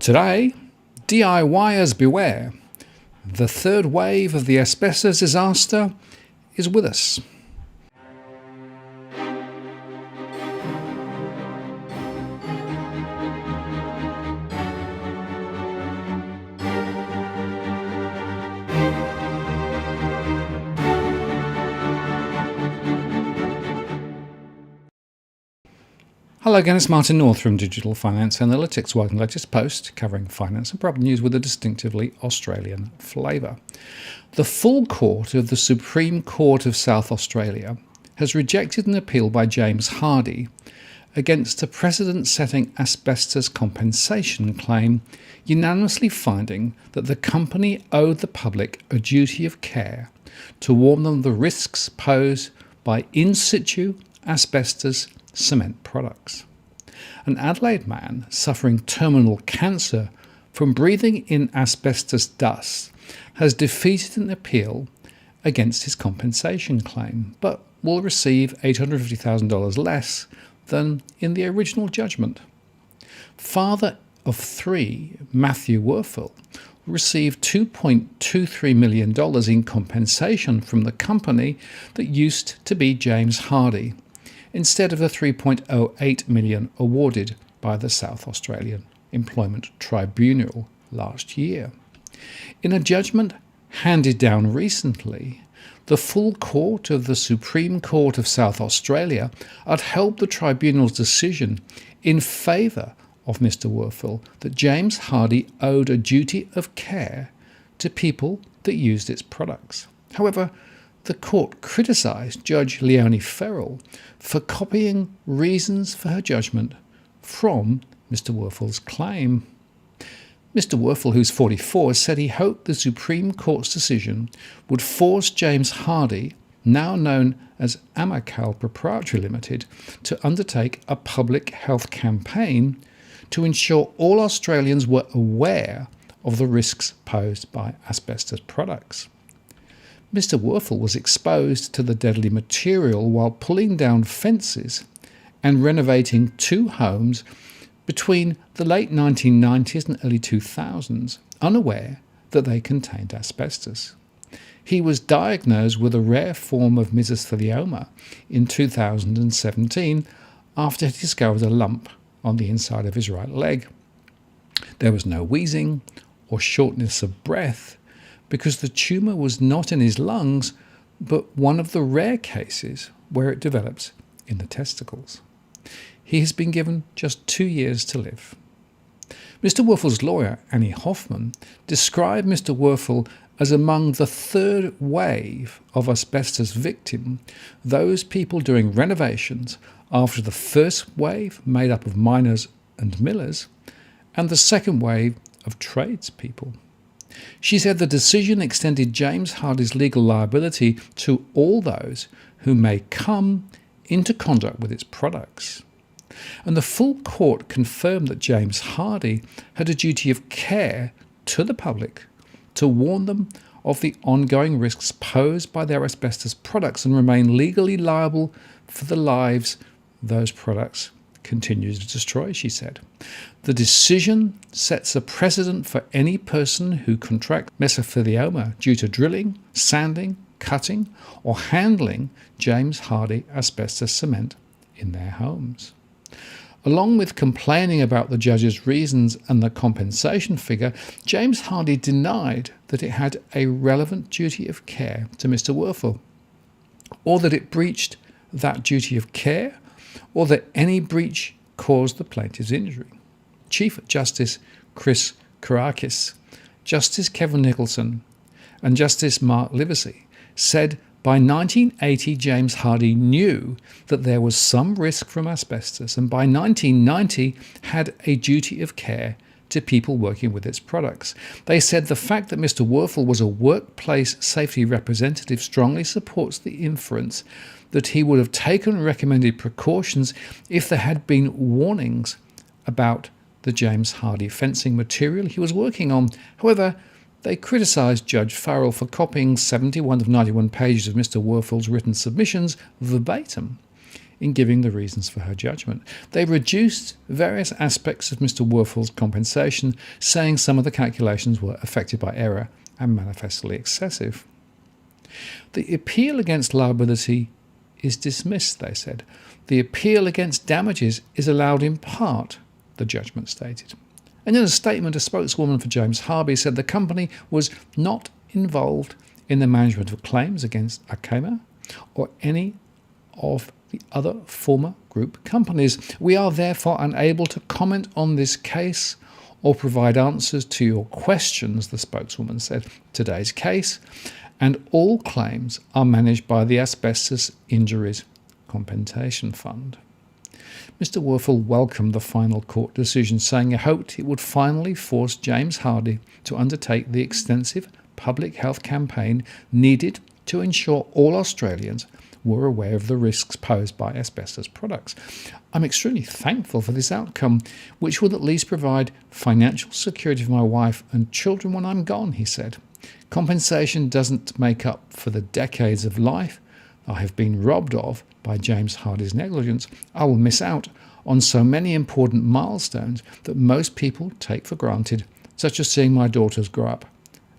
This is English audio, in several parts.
Today, DIYers beware. The third wave of the asbestos disaster is with us. Hello again, it's Martin North from Digital Finance Analytics, writing the latest post covering finance and property news with a distinctively Australian flavour. The full court of the Supreme Court of South Australia has rejected an appeal by James Hardie against a precedent-setting asbestos compensation claim, unanimously finding that the company owed the public a duty of care to warn them of the risks posed by in situ asbestos cement products. An Adelaide man suffering terminal cancer from breathing in asbestos dust has defeated an appeal against his compensation claim, but will receive $850,000 less than in the original judgment. Father of three, Matthew Werfel, received $2.23 million in compensation from the company that used to be James Hardie, instead of the $3.08 million awarded by the South Australian Employment Tribunal last year. In a judgment handed down recently, the full court of the Supreme Court of South Australia upheld the tribunal's decision in favour of Mr. Werfel that James Hardie owed a duty of care to people that used its products. However, the court criticised Judge Leonie Farrell for copying reasons for her judgment from Mr. Werfel's claim. Mr. Werfel, who's 44, said he hoped the Supreme Court's decision would force James Hardie, now known as Amacal Proprietary Limited, to undertake a public health campaign to ensure all Australians were aware of the risks posed by asbestos products. Mr. Werfel was exposed to the deadly material while pulling down fences and renovating two homes between the late 1990s and early 2000s, unaware that they contained asbestos. He was diagnosed with a rare form of mesothelioma in 2017 after he discovered a lump on the inside of his right leg. There was no wheezing or shortness of breath, because the tumour was not in his lungs, but one of the rare cases where it develops in the testicles. He has been given just 2 years to live. Mr. Werfel's lawyer, Annie Hoffman, described Mr. Werfel as among the third wave of asbestos victims, those people doing renovations after the first wave made up of miners and millers, and the second wave of tradespeople. She said the decision extended James Hardie's legal liability to all those who may come into contact with its products. And the full court confirmed that James Hardie had a duty of care to the public to warn them of the ongoing risks posed by their asbestos products and remain legally liable for the lives those products continue to destroy, she said. The decision sets a precedent for any person who contracts mesothelioma due to drilling, sanding, cutting, or handling James Hardie asbestos cement in their homes. Along with complaining about the judge's reasons and the compensation figure, James Hardie denied that it had a relevant duty of care to Mr. Werfel, or that it breached that duty of care, or that any breach caused the plaintiff's injury. Chief Justice Chris Kourakis, Justice Kevin Nicholson, and Justice Mark Livesey said by 1980 James Hardie knew that there was some risk from asbestos, and by 1990 had a duty of care to people working with its products. They said the fact that Mr. Werfel was a workplace safety representative strongly supports the inference that he would have taken recommended precautions if there had been warnings about the James Hardie fencing material he was working on. However, they criticised Judge Farrell for copying 71 of 91 pages of Mr. Werfel's written submissions verbatim in giving the reasons for her judgment. They reduced various aspects of Mr. Werfel's compensation, saying some of the calculations were affected by error and manifestly excessive. The appeal against liability is dismissed, they said. The appeal against damages is allowed in part, the judgment stated. And in a statement, a spokeswoman for James Hardy said the company was not involved in the management of claims against Arkema or any of the other former group companies. We are therefore unable to comment on this case or provide answers to your questions, the spokeswoman said. Today's case and all claims are managed by the Asbestos Injuries Compensation Fund. Mr. Werfel welcomed the final court decision, saying he hoped it would finally force James Hardy to undertake the extensive public health campaign needed to ensure all Australians were aware of the risks posed by asbestos products. I'm extremely thankful for this outcome, which will at least provide financial security for my wife and children when I'm gone, he said. Compensation doesn't make up for the decades of life I have been robbed of by James Hardy's negligence. I will miss out on so many important milestones that most people take for granted, such as seeing my daughters grow up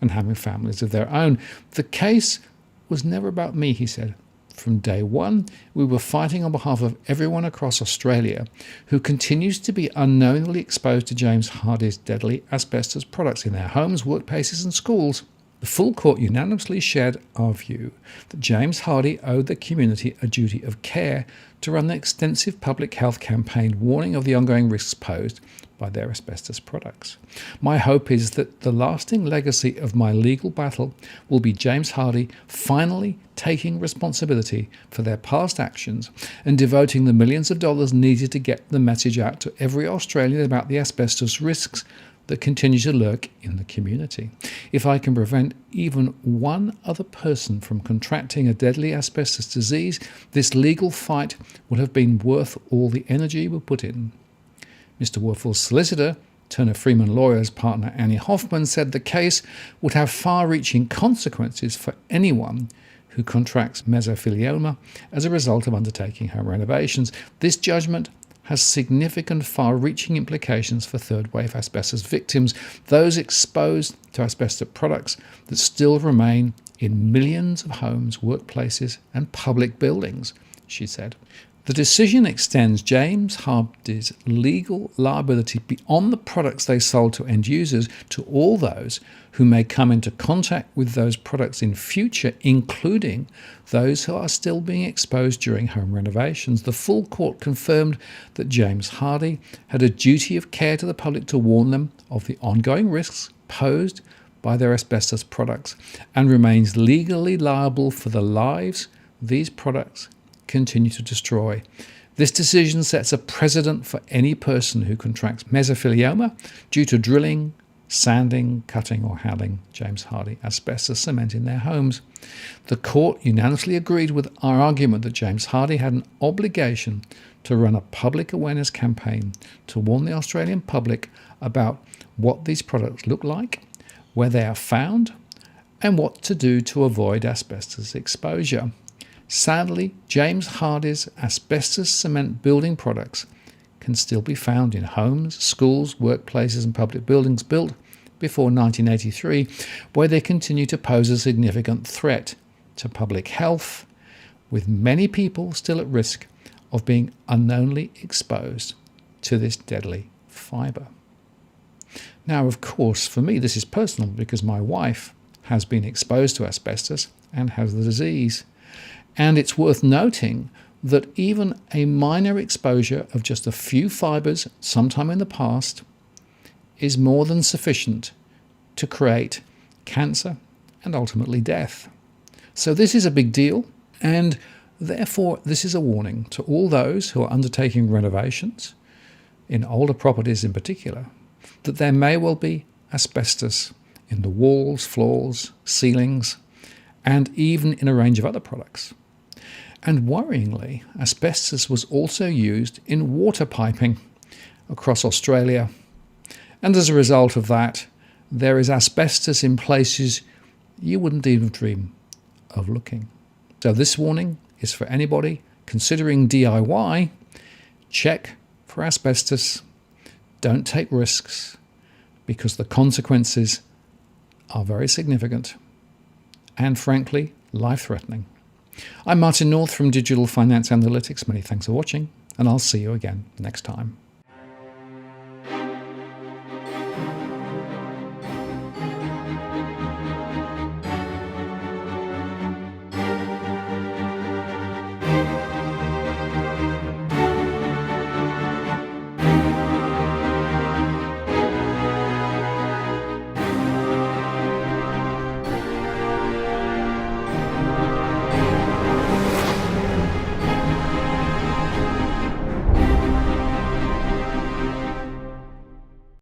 and having families of their own. The case was never about me, he said. From day one, we were fighting on behalf of everyone across Australia who continues to be unknowingly exposed to James Hardy's deadly asbestos products in their homes, workplaces and schools. The full court unanimously shared our view that James Hardy owed the community a duty of care to run an extensive public health campaign warning of the ongoing risks posed by their asbestos products. My hope is that the lasting legacy of my legal battle will be James Hardy finally taking responsibility for their past actions and devoting the millions of dollars needed to get the message out to every Australian about the asbestos risks that continue to lurk in the community. If I can prevent even one other person from contracting a deadly asbestos disease, this legal fight will have been worth all the energy we put in. Mr. Werfel's solicitor, Turner Freeman Lawyers partner Annie Hoffman, said the case would have far-reaching consequences for anyone who contracts mesothelioma as a result of undertaking home renovations. This judgment has significant far-reaching implications for third-wave asbestos victims, those exposed to asbestos products that still remain in millions of homes, workplaces and public buildings, she said. The decision extends James Hardy's legal liability beyond the products they sold to end users to all those who may come into contact with those products in future, including those who are still being exposed during home renovations. The full court confirmed that James Hardy had a duty of care to the public to warn them of the ongoing risks posed by their asbestos products and remains legally liable for the lives these products continue to destroy. This decision sets a precedent for any person who contracts mesothelioma due to drilling, sanding, cutting or handling James Hardy asbestos cement in their homes. The court unanimously agreed with our argument that James Hardy had an obligation to run a public awareness campaign to warn the Australian public about what these products look like, where they are found, and what to do to avoid asbestos exposure. Sadly, James Hardy's asbestos cement building products can still be found in homes, schools, workplaces and public buildings built before 1983, where they continue to pose a significant threat to public health, with many people still at risk of being unknowingly exposed to this deadly fibre. Now, of course, for me this is personal because my wife has been exposed to asbestos and has the disease. And it's worth noting that even a minor exposure of just a few fibres sometime in the past is more than sufficient to create cancer and ultimately death. So this is a big deal, and therefore this is a warning to all those who are undertaking renovations, in older properties in particular, that there may well be asbestos in the walls, floors, ceilings, and even in a range of other products. And worryingly, asbestos was also used in water piping across Australia. And as a result of that, there is asbestos in places you wouldn't even dream of looking. So this warning is for anybody considering DIY, check for asbestos. Don't take risks because the consequences are very significant and, frankly, life-threatening. I'm Martin North from Digital Finance Analytics. Many thanks for watching, and I'll see you again next time.